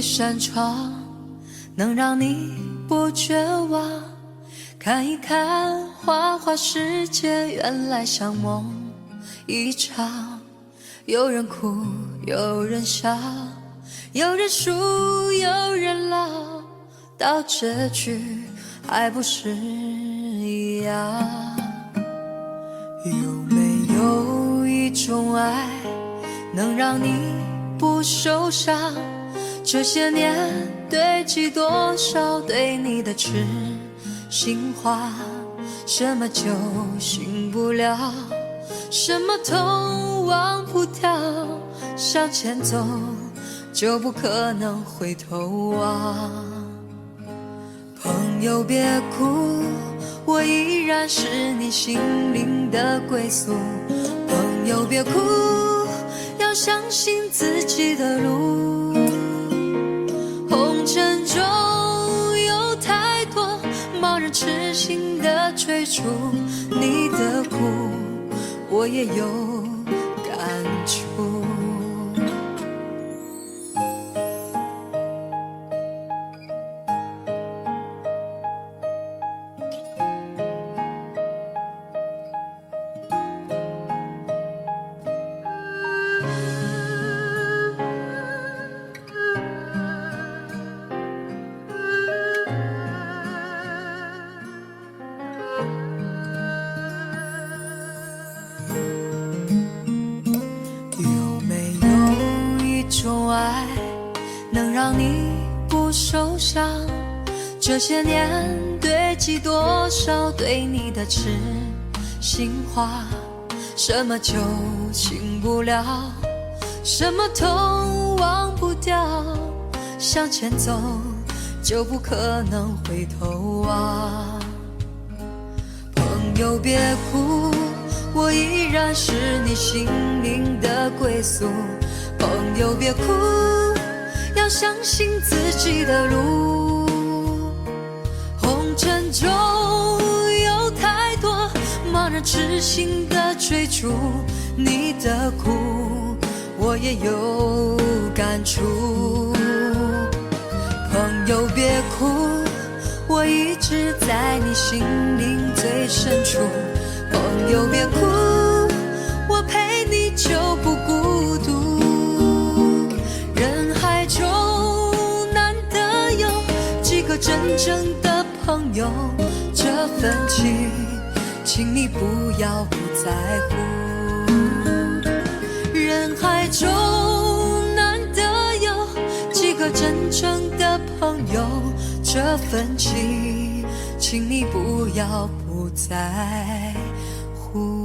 扇窗，能让你不绝望。看一看花花世界，原来像梦一场。有人哭，有人笑，有人输，有人老，到结局还不是一样。有没有一种爱，能让你不受伤？这些年堆积多少对你的痴心话，什么酒醒不了，什么痛忘不掉，向前走就不可能回头望。朋友别哭，我依然是你心灵的归宿。朋友别哭，要相信自己的路。红尘中有太多盲人痴心的追逐，你的苦我也有感触。能让你不受伤，这些年堆积多少对你的痴心话，什么酒醒不了，什么痛忘不掉，向前走就不可能回头望。朋友别哭，我依然是你心灵的归宿。朋友别哭，要相信自己的路。红尘中有太多盲人痴心的追逐，你的苦我也有感触。朋友别哭，我一直在你心灵最深处。朋友别哭，我陪你就不孤独。人海中难得有几个真正的朋友，这份情请你不要不在乎。人海中难得有几个真正的朋友，这份情请你不要不在乎。